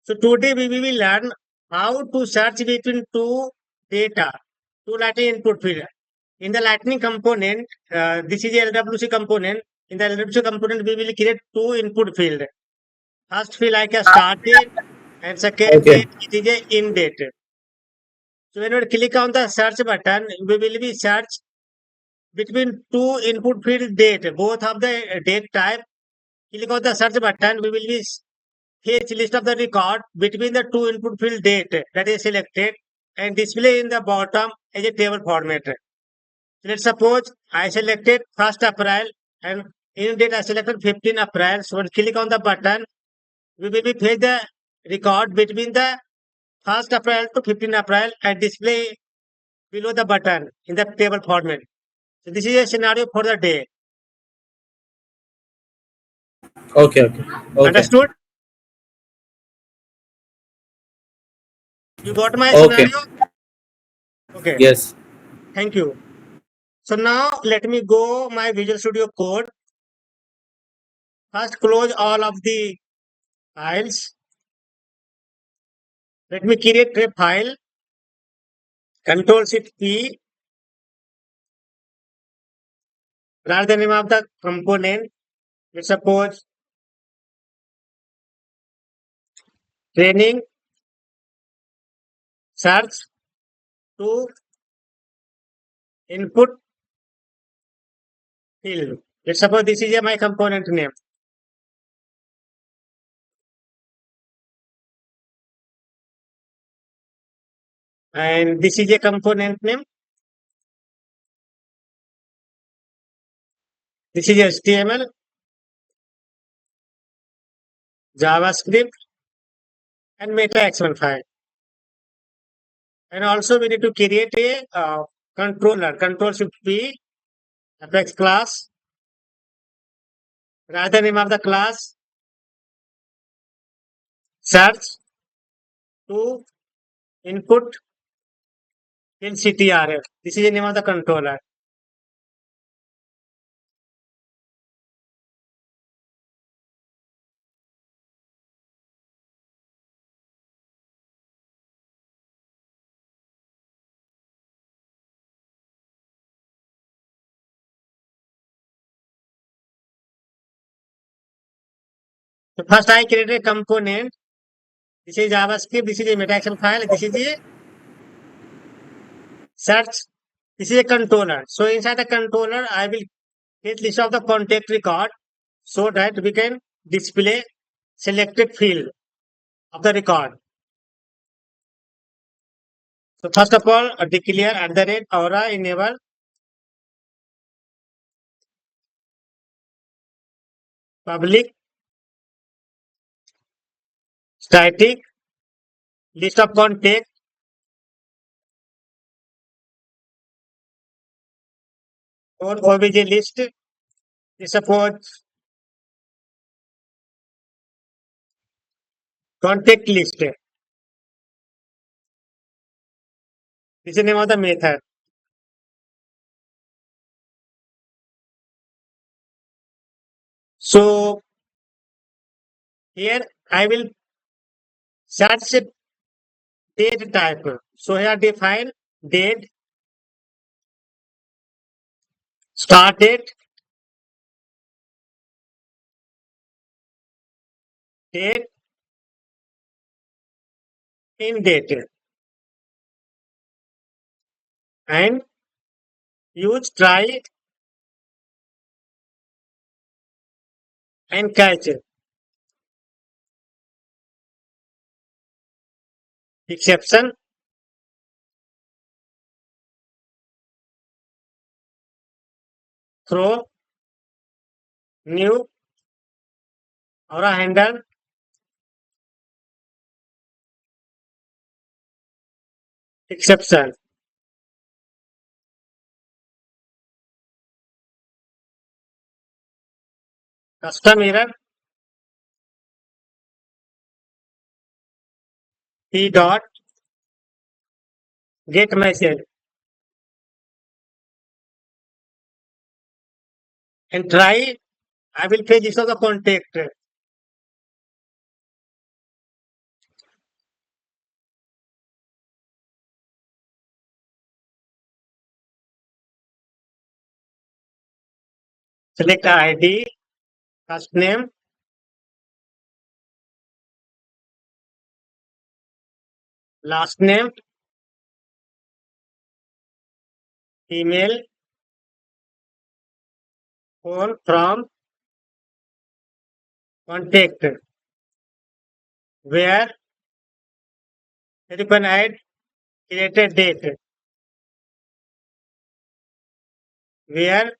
So today we will learn how to search between two data, two Lightning input field. In the Lightning component, this is the LWC component. In the LWC component, we will create two input field. First field like a start date, and second Okay. date it is a in date. So when we click on the search button, we will be search between two input field date, both of the date type. Click on the search button, we will be fetch list of the record between the two input field date that is selected and display in the bottom as a table format. Let's suppose I selected 1st April and in date I selected 15 April. So when click on the button, we will be fetch the record between the 1st April to 15 April and display below the button in the table format. So this is a scenario for the day. Okay. Okay. Okay. Understood? You got my Okay. scenario? Okay. Yes. Thank you. So now let me go my Visual Studio Code. First close all of the files. Let me create a file. Control Shift P. Write the name of the component. Let's suppose training search to input field. Let's suppose this is my component name. And this is a component name. This is HTML, JavaScript, and Meta XML file. And also we need to create a controller. Control Shift P, Apex class. Write the name of the class. Search to input in CTRL. This is the name of the controller. So first I created a component. This is JavaScript. This is a meta file. This is a search. This is a controller. So inside the controller, I will get list of the contact record so that we can display selected field of the record. So first of all, declare @aura enable public static list of contact or obj list. Suppose contact list. This is the name of the method. So here I will search date type. So here define date, start date, date, in date, and use try and catch exception, throw, new, or a handle, exception, custom error, p dot get message, and try. I will page this of the contact. Select ID, first name, last name, email, phone from, contact, where, telephone ID, created date, where,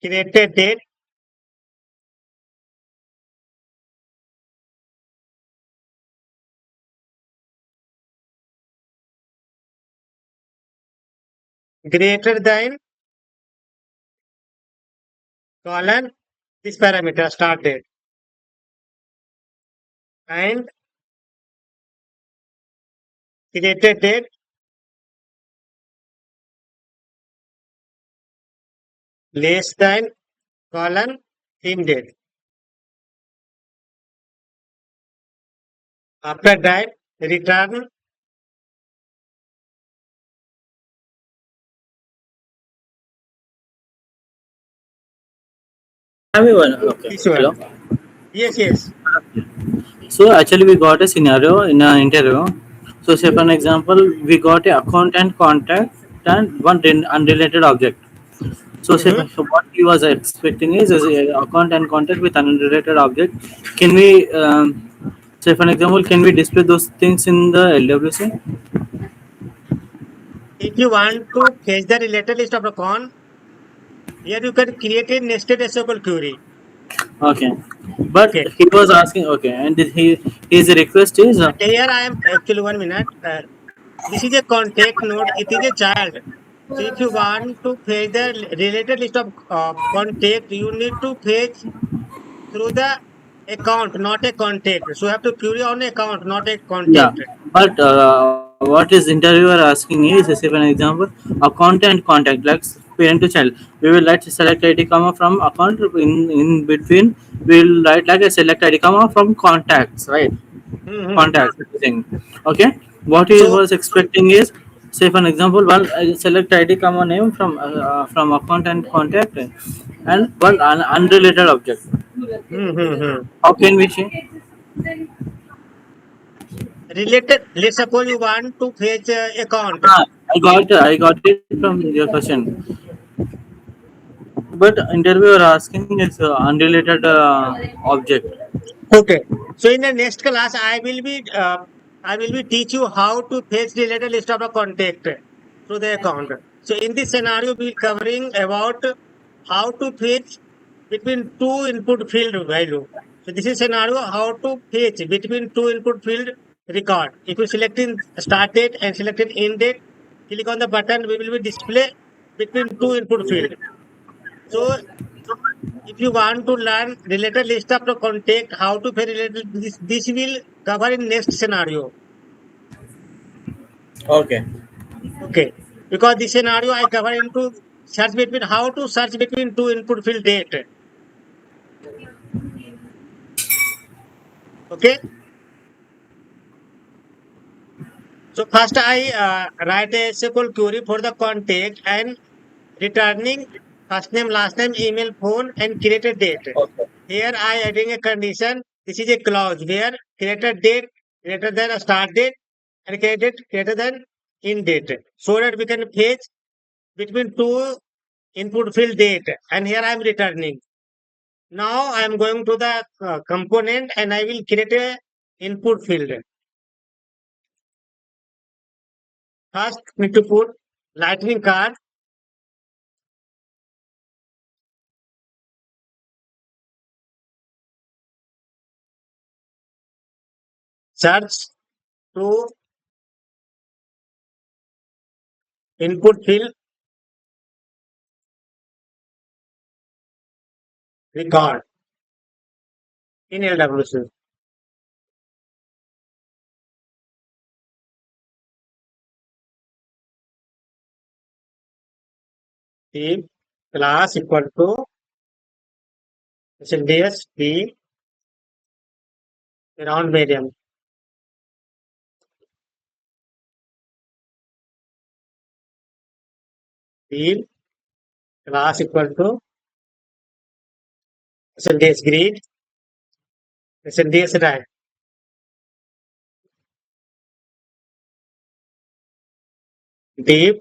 created date, greater than, colon, this parameter, start date, and created date, less than, colon, in date. After that, return Everyone. Okay. this Hello. one. Yes, yes. So actually, we got a scenario in an interview. So, say for an example, we got a account and contact and one unrelated object. So, say Mm-hmm. what he was expecting is a account and contact with unrelated object. Can we, say for an example, can we display those things in the LWC? If you want to fetch the related list of account, here you can create a nested SQL query. Okay, but Okay. he was asking. Okay, and his request is But here I am actually 1 minute. This is a contact node. It is a child. So if you want to fetch the related list of contact, you need to fetch through the account, not a contact. So you have to query on account, not a yeah, contact. but what is interviewer asking is, say for an example, account and contact like parent to child. We will write select ID comma from account in between. We will write like a select ID comma from contacts, right? Mm-hmm. Contacts thing. Okay, what he So, was expecting is, say for an example, one select ID comma name from account and contact, and one unrelated object. mm-hmm. How can we change? Related, let's suppose you want to fetch account. I got it from your question. But interviewer asking is unrelated object. Okay. So in the next class, I will be teach you how to fetch related list of the contact through the account. So in this scenario, we covering about how to fetch between two input field value. So this is scenario how to fetch between two input field record. If you select in start date and select in end date, click on the button, we will be display between two input field. So if you want to learn related list of the contact, how to fetch related, this will cover in next scenario. Okay. Okay. Because this scenario I cover into search between how to search between two input field date. Okay. So first I write a SQL query for the contact and returning first name, last name, email, phone, and created date. Okay. Here I adding a condition. This is a clause where created date greater than a start date and created greater than in date. So that we can fetch between two input field date. And here I am returning. Now I am going to the component and I will create a input field. First need to put lightning card, search to input field record in LWC. If class equal to percentage p round medium. field class equal to percentage grid percentage right. Div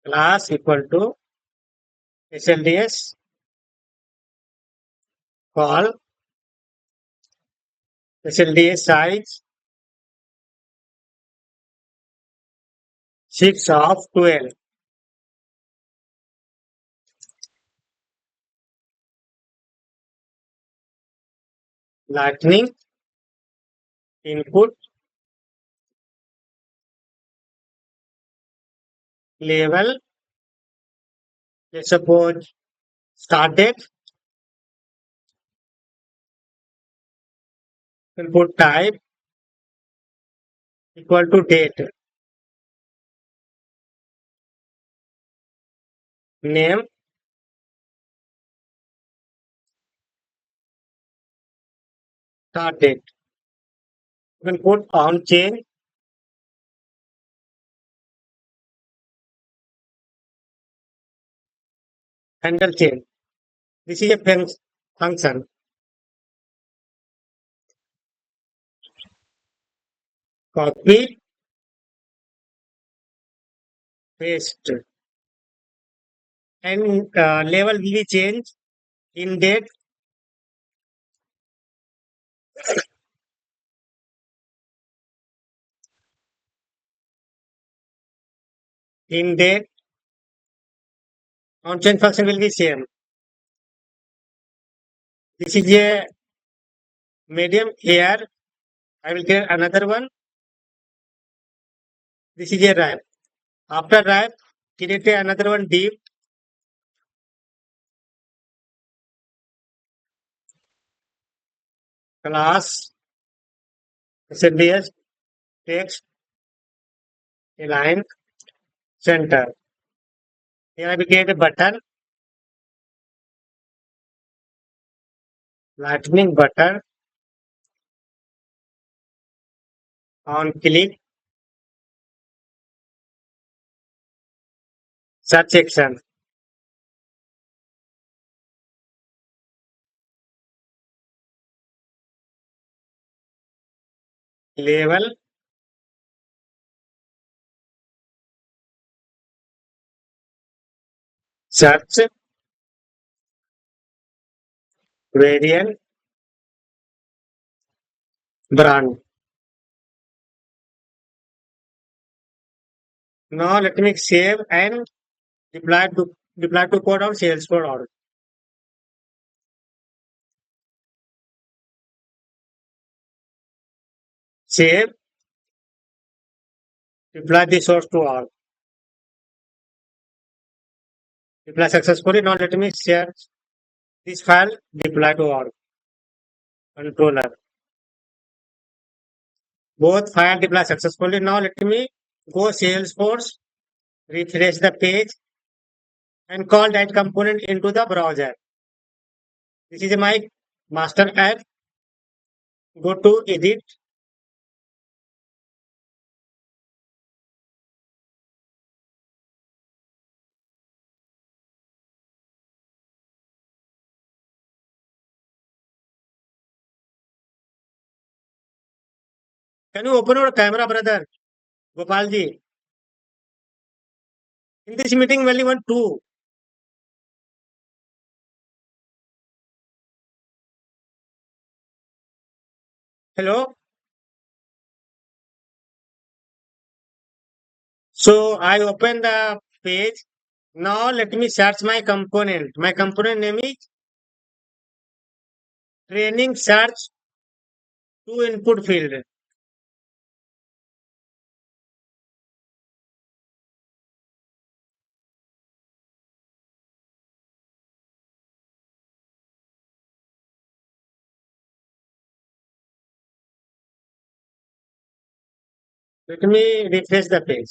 class equal to percentage call percentage size 6 of 12. Lightning input level, let's suppose start date, input type equal to date, name start date. You can put on chain, handle chain. This is a function. Copy, paste, and level will be changed in date, in date. On chain function will be same. This is a medium here. I will get another one. This is a wrap. After wrap, create another one div class percentage text align center. Here I will create a button, lightning button on click search section. Level search variant brand. Now let me save and deploy to code on Salesforce org. Save, deploy the source to org. Deploy successfully. Now let me share this file, deploy to org. Controller. Both file deploy successfully. Now let me go Salesforce, refresh the page and call that component into the browser. This is my master app. Go to edit. Can you open your camera, brother? Gopalji. In this meeting, only one two. Hello. So I open the page. Now let me search my component. My component name is training search to input field. Let me refresh the page.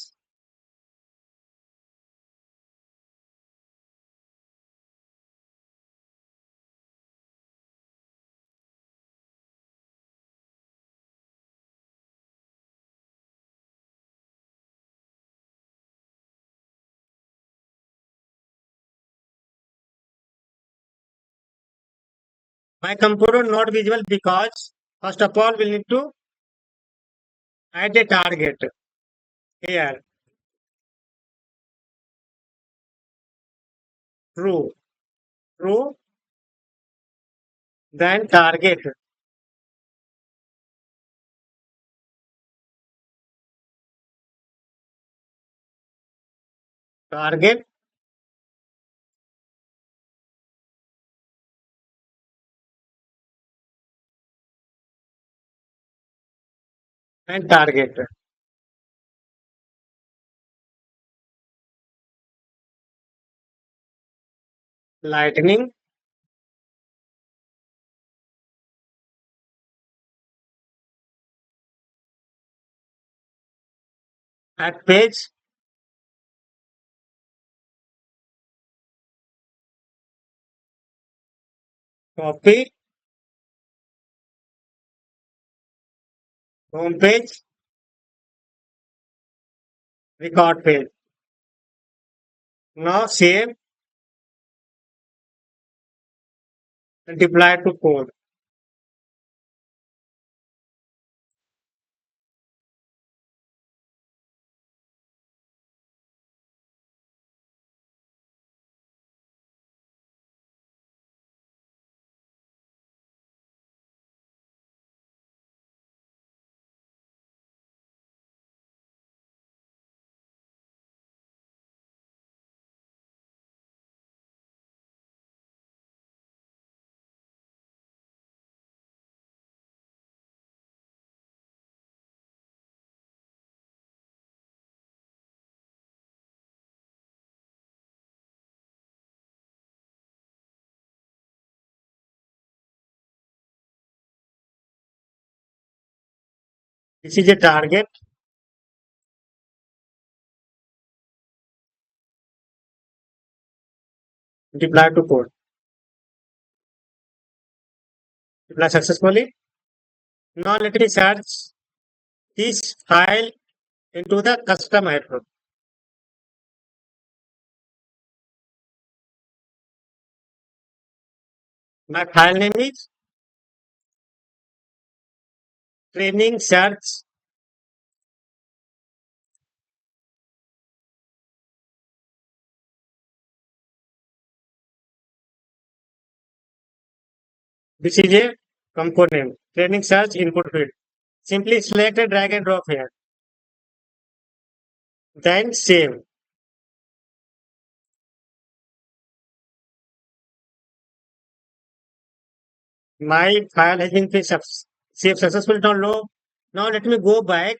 My computer not visible because first of all we need to add a target here. True. True. Then target. Target and target. Lightning. At page. Copy. Home page. Record page. Now save and deploy to code. This is a target. Deploy to code. Deploy successfully. Now let me search this file into the custom headroom. My file name is training search this is a component training search input field. Simply select and drag and drop here. Then save. My file has been saved successfully. Now let me go back.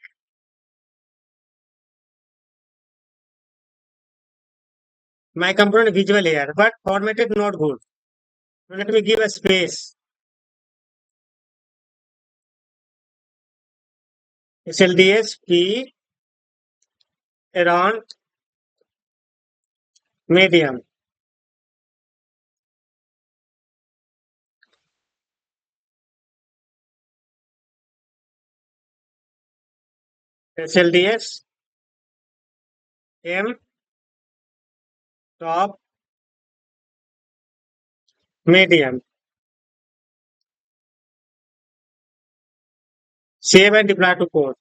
My component visual here, but formatted not good. Now let me give a space. SLDS P around medium. SLDS M top medium. Save and deploy to code.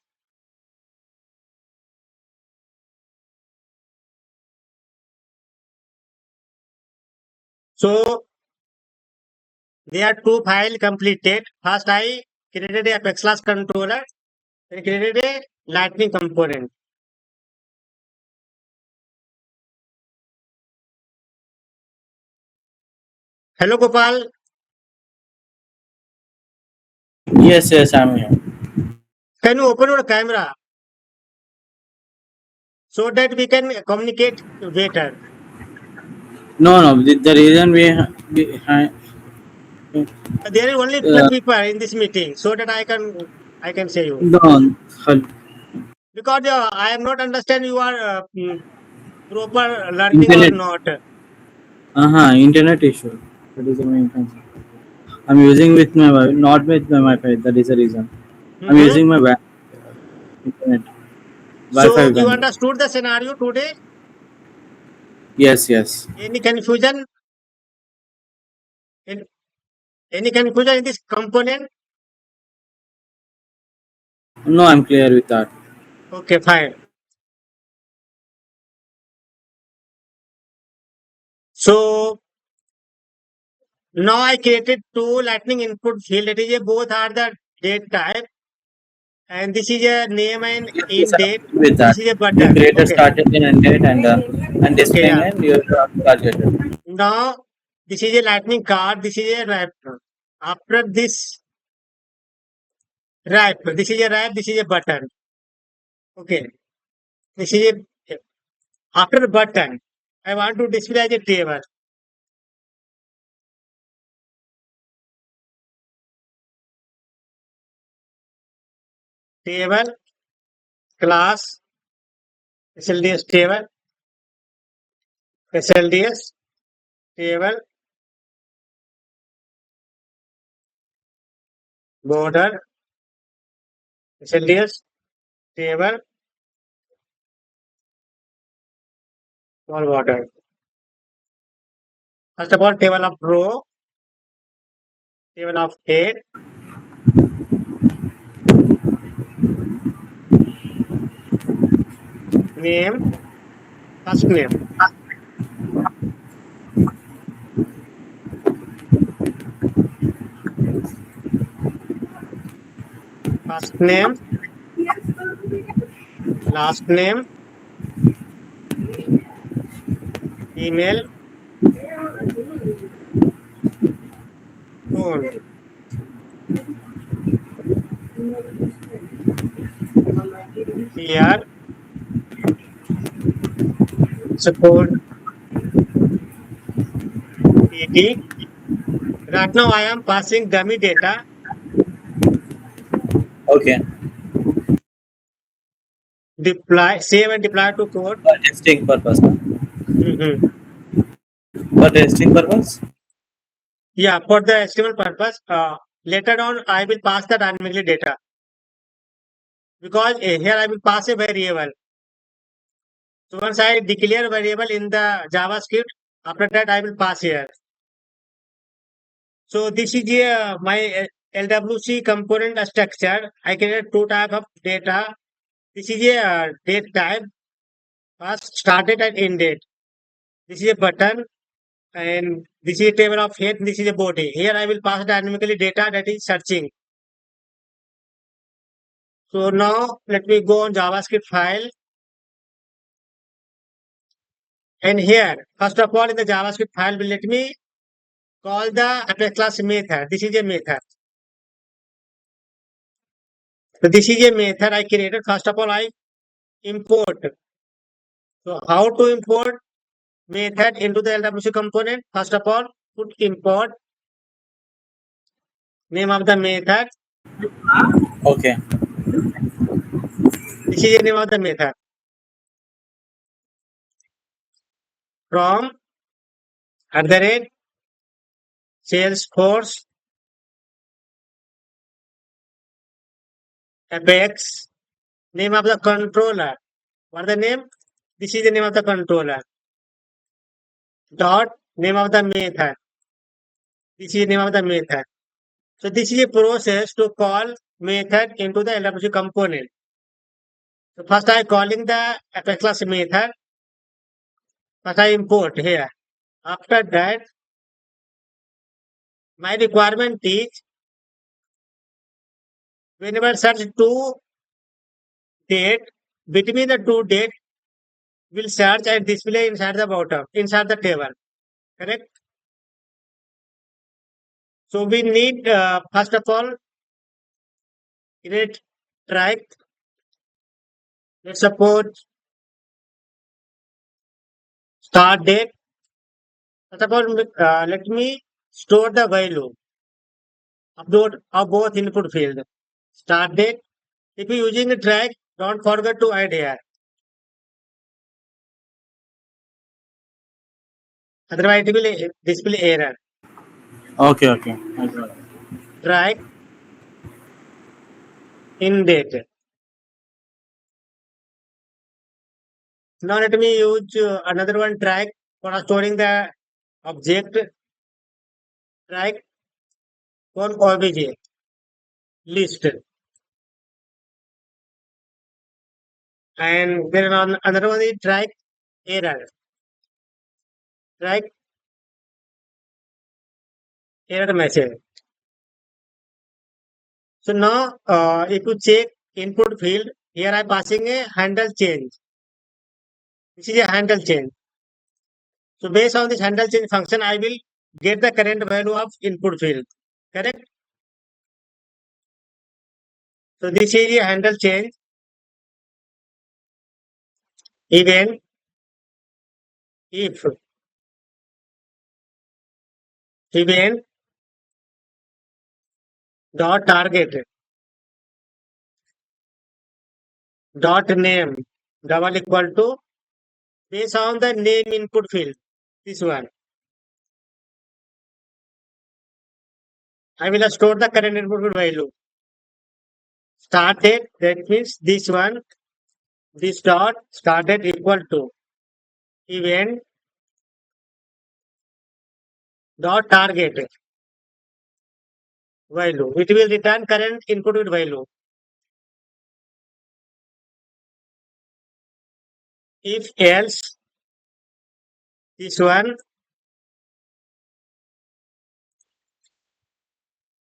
So there are two files completed. First I created a Apex class controller and created a lightning component. Hello Gopal, Yes, yes, I'm here. can you open your camera so that we can communicate better? No, no. The reason There are only two uh, people in this meeting, so that I can say you no, because I am not understand you are proper learning or internet. not. Internet issue. That is the main concern. I'm using with my not with my Wi-Fi. That is the reason. I'm Mhm. using my internet Wi-Fi So you bandwidth. understood the scenario today? Yes, yes. Any confusion? In, Any conclusion in this component? No, I'm clear with that. Okay, fine. So now I created two lightning input field. That is a both are the date type, and this is a name and Yes, yes, in I'm date. clear with that. This is a You button. created Okay. started in end date and Okay. displaying Yeah. and you targeted. Now this is a lightning card. This is a wrap. After this wrap, this is a wrap. This is a button. Okay. This is a after the button. I want to display as a table. Table class SLDS table SLDS table border SLDS table small border. First of all, table of row, table of head, name, first name, first name, last name, email, phone. Here, support PD. Right now, I am passing dummy data. Okay. Deploy, save and deploy to code. For testing purpose. No? Mhm. For testing purpose? Yeah, for the HTML purpose. Later on, I will pass the dynamically data because here I will pass a variable. So once I declare variable in the JavaScript, after that I will pass here. So this is my LWC component structure. I create two type of data. This is a date type, first start date and end date. This is a button and this is a table of head. This is a body. Here I will pass dynamically data that is searching. So now let me go on JavaScript file. And here, first of all, in the JavaScript file, let me call the Apex class method. This is a method. So this is a method I created. First of all, I import. So how to import method into the LWC component? First of all, put import name of the method. Okay. This is the name of the method. From @ Salesforce Apex name of the controller. What is the name? This is the name of the controller. Dot name of the method. This is the name of the method. So this is a process to call method into the LWC component. So first I calling the Apex class method. First I import here. After that, my requirement is whenever search two date, between the two date will search and display inside the bottom, inside the table. Correct? So we need first of all create track. Let's suppose start date. First of all, let me store the value upload of both input field. Start date. If you're using a track, don't forget to add here. Otherwise, it will display error. Okay, okay. I got it. Track in date. Now let me use another one track for storing the object track. कौन और भेजिए list. And then another one is track error. Track error message. So now, if you check input field, here I am passing a handle change. This is a handle change. So based on this handle change function, I will get the current value of input field. Correct? So this is a handle change event if event dot target dot name double equal to based on the name input field. This one. I will store the current input field value. Start date, that means this one, this dot start date equal to event dot target value. It will return current input value. If else, this one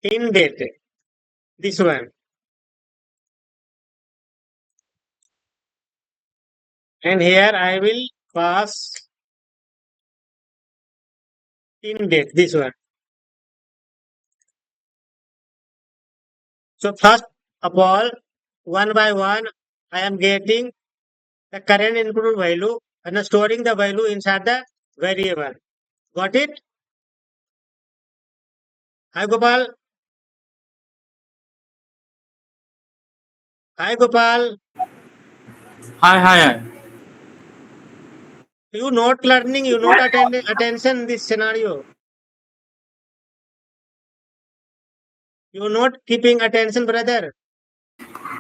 in date, this one, and here I will pass in date, this one. So first of all, one by one, I am getting the current input value and storing the value inside the variable. Got it? Hi Gopal. Hi Gopal. Hi, hi, hi. You not learning, you not attending attention this scenario. You not keeping attention, brother.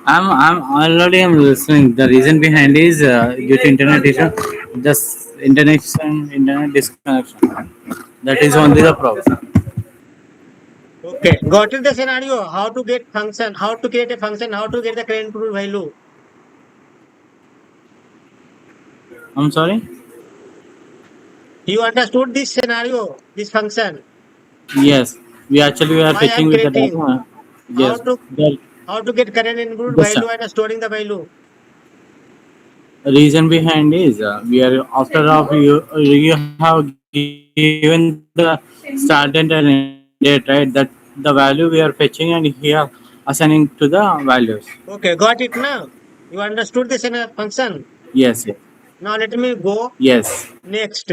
I'm already am listening. The reason behind is due to internet issue, just internet disconnection. That is only the problem. Okay. Got it the scenario. How to get function, how to create a function, how to get the current input value. I'm sorry. You understood this scenario, this function. Yes, we are Why I fetching am with the creating? data. How Yes, to the how to get current input the value and storing the value. reason behind is we are after of you have given the start date and end date, right? That the value we are fetching and here assigning to the values. Okay, got it now. You understood this in a function. Yes, yes, Now let me go yes. next.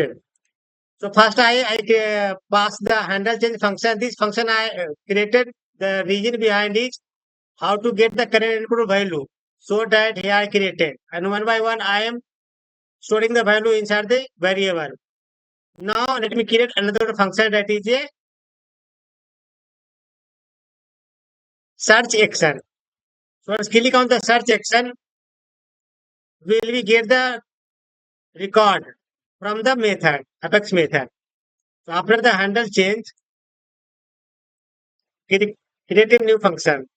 So first I pass the handle change function. This function I created. The reason behind is how to get the current input value. So that here I created. And one by one I am storing the value inside the variable. Now let me create another function that is a search action. So once click on the search action, will we get the record from the method, Apex method. So after the handle change, create a new function.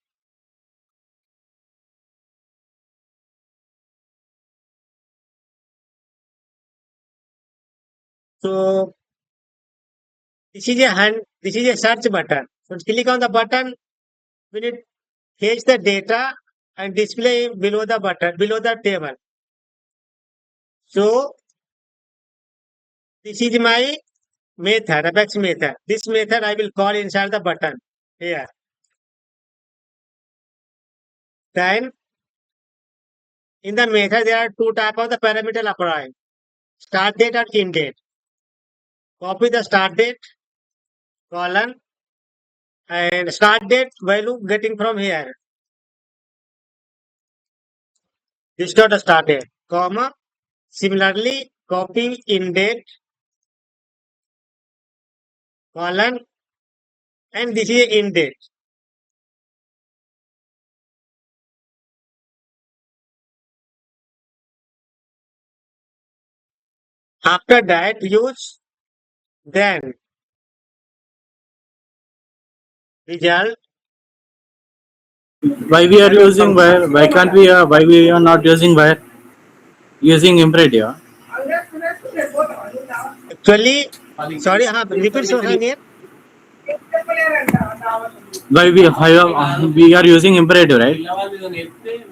So this is a search button. So click on the button, we need fetch the data and display below the button, below the table. So this is my method, Apex method. This method I will call inside the button here. Then in the method there are two type of the parameter applied. Start date and end date. Copy the start date column and start date value getting from here. This dot start date, comma. Similarly, copying in date column and this is in date. After that, use then result. Why we are That will using function. where? Why can't we? Why we are not using where? Using imperative. Actually, sorry, repeat something here. We are using imperative, right?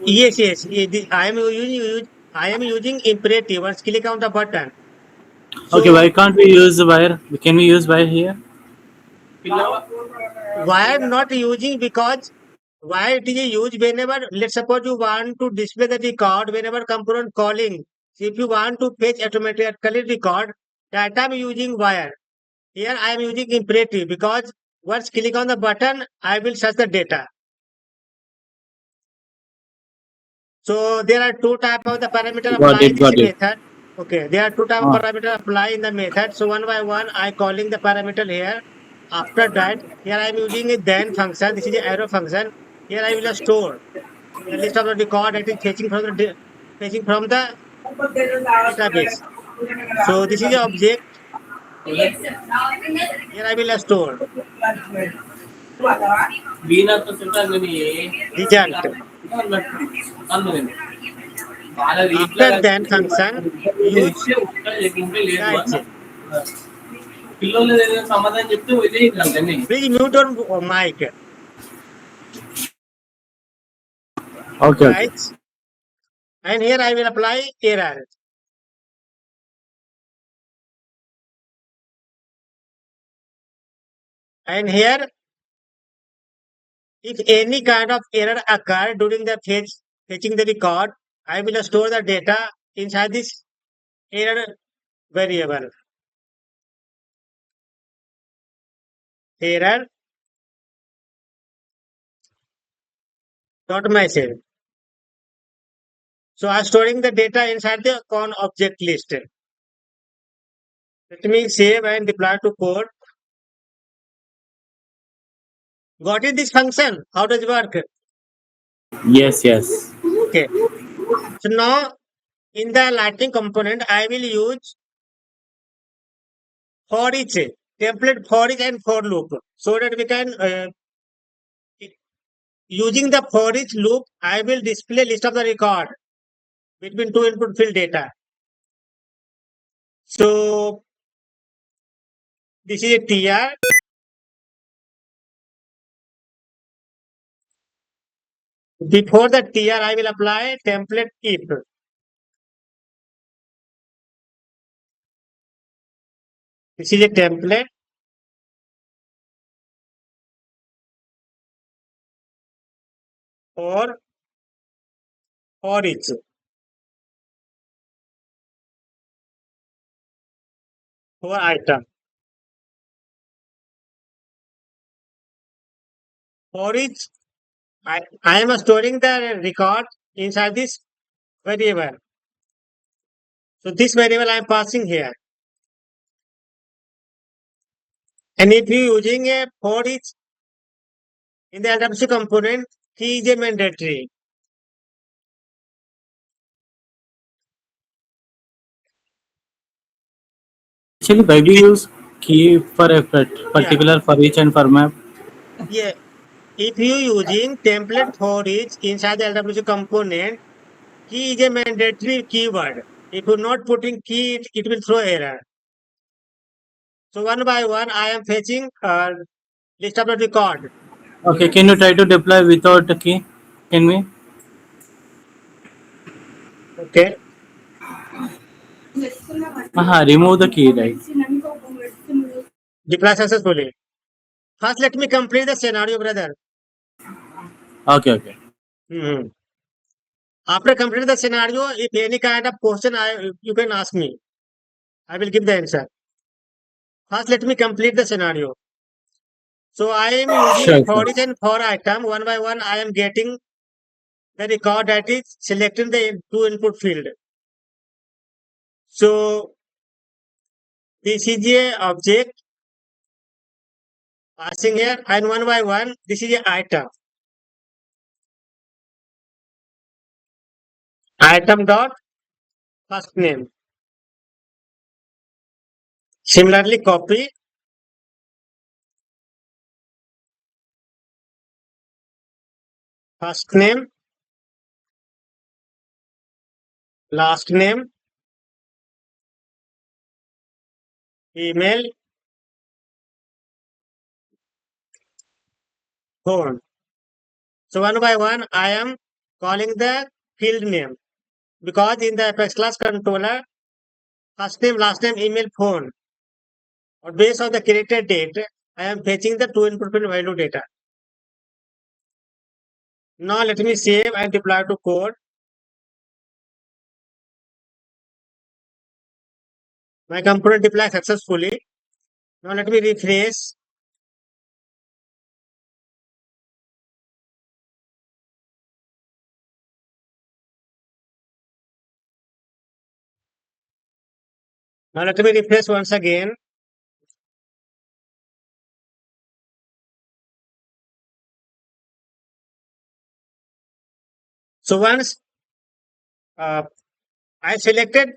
Yes, yes. I am using imperative. Once click on the button. Okay, So why can't we use wire? Can we use wire here? why not using? Because why it is used whenever, let's suppose you want to display the record whenever component calling. So if you want to fetch automatically record, that I'm using wire. Here I am using imperative because once click on the button, I will search the data. So there are two type of the parameter Got apply in it. this Got it. method. Okay, there are two type of Ah, parameter apply in the method. So one by one, I calling the parameter here. After that, here I am using a then function. This is a arrow function. Here I will store the list of the record that is fetching from the database. So this is the object. Here I will store result. After then function use. That's it. Please mute your mic. okay, okay. Right. And here I will apply error. And here, if any kind of error occur during the fetching the record, I will store the data inside this error variable. Error dot message. So I'm storing the data inside the con object list. Let me save and deploy to code. Got it this function? How does it work? Yes, yes. Okay. So now in the Lightning component, I will use for each template for each and for loop so that we can using the for each loop, I will display list of the record between two input field data. So this is a TR. Before the TR, I will apply template if. This is a template for each. For item. For each, I am storing the record inside this variable. So this variable I am passing here. And if you using a for each in the LWC component, key is a mandatory. Actually, why do you use key for a Yeah, particular for each and for map? yeah. If you using template for each inside the LWC component, key is a mandatory keyword. If you're not putting key, it will throw error. So one by one, I am fetching list of the record. Okay, can you try to deploy without the key? Can we? Okay, Remove the key, right? deploy successfully. First, let me complete the scenario, brother. Okay, okay. Mhm. After completing the scenario, if any kind of question you can ask me, I will give the answer. First, let me complete the scenario. So I am using a Sure, for sure. each and for item. One by one, I am getting the record that is selecting the two input field. So this is a object passing here, and one by one, this is a item. Item dot first name. Similarly, copy first name, last name, email, phone. So one by one, I am calling the field name because in the Apex class controller, first name, last name, email, phone. Or based on the created date, I am fetching the two input field value data. Now let me save and deploy to code. My component deployed successfully. Now let me refresh. Now let me refresh once again. So once I selected,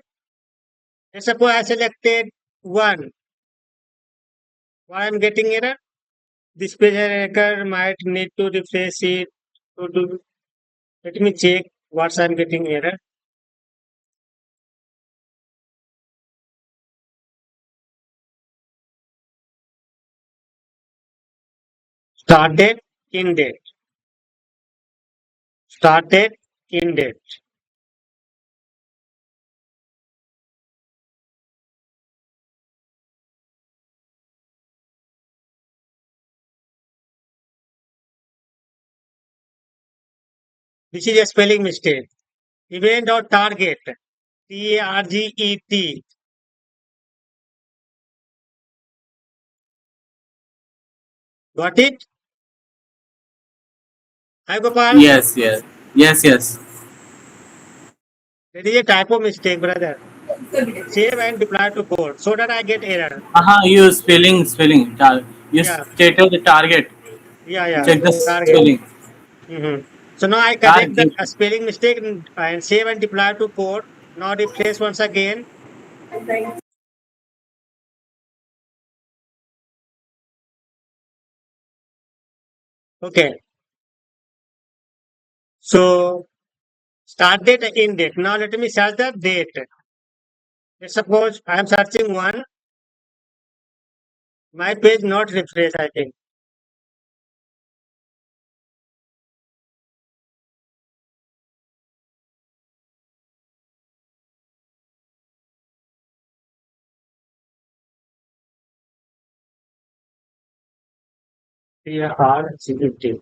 let's suppose I selected one. What I'm getting error? This page error might need to refresh it. To do. Let me check what I'm getting error. Start date, end date. Start date, end date. This is a spelling mistake. Event or target. Target. Got it? Hi Gopal. Yes, yes, yes, yes. There is a typo mistake, brother. Save and deploy to code so that I get error. You spelling. You Yeah, stated the target. yeah. Check the Target. spelling. So now I correct the Target. spelling mistake and save and deploy to code. Now replace once again. Okay. So start date and end date. Now let me search the date. Let's suppose I am searching one. My page not refresh, I think. CRCPT.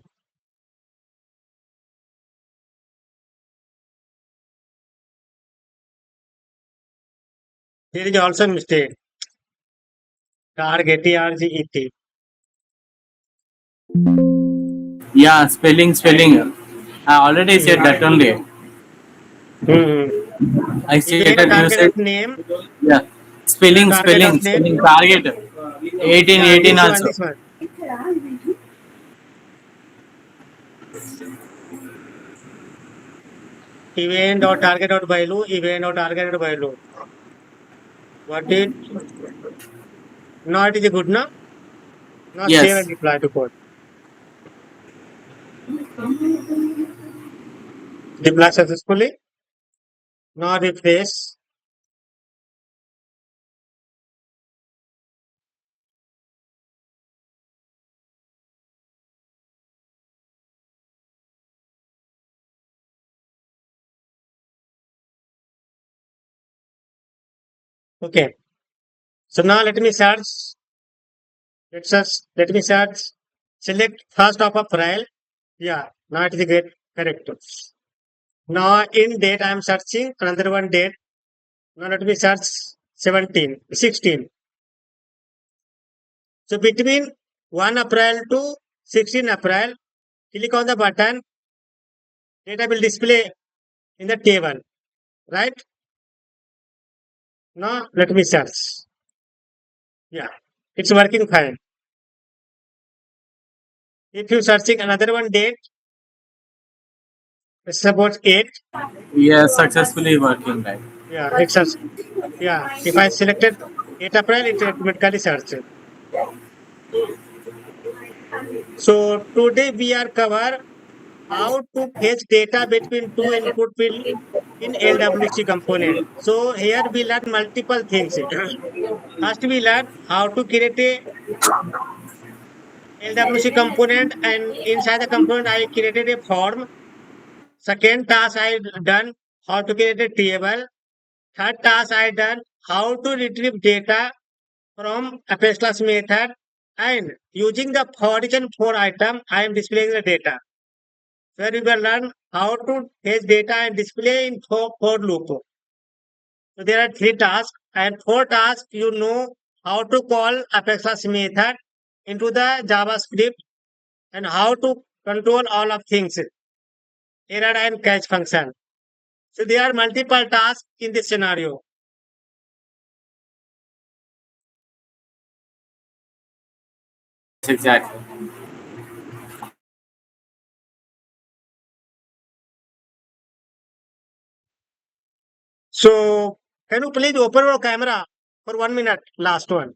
There is also mistake. Target, TRGET. Yeah, spelling. I already said that only. Mm-hmm. I Event stated you target said of name, yeah. event target of name. Spelling target. 18, Yeah, 18 this one, also. this one. Event or target or value, event or target or value. What did not is a good now? Now save and Yes. reply to code. Deploy successfully. Now refresh. Okay. So now let me search. Let me search. Select first of April. Yeah, now it is correct. Now in date I am searching another one date. Now let me search 17, 16. So between 1 April to 16 April, click on the button, data will display in the table, right? Now let me search. Yeah, it's working fine. If you searching another one date, suppose 8, Yes, successfully working right. yeah, it search. Yeah, if I selected 8 April, it automatically searches. So today we are cover how to fetch data between two input field in LWC component. So here we learn multiple things. First we learn how to create a LWC component, and inside the component I created a form. Second task I done how to create a table. Third task I done how to retrieve data from Apex class method, and using the for each and for item I am displaying the data. Where we will learn how to fetch data and display in for loop. So there are three tasks, and four tasks you know how to call Apex class method into the JavaScript and how to control all of things, error and catch function. So there are multiple tasks in this scenario. Exactly. So can you please open your camera for 1 minute? Last one.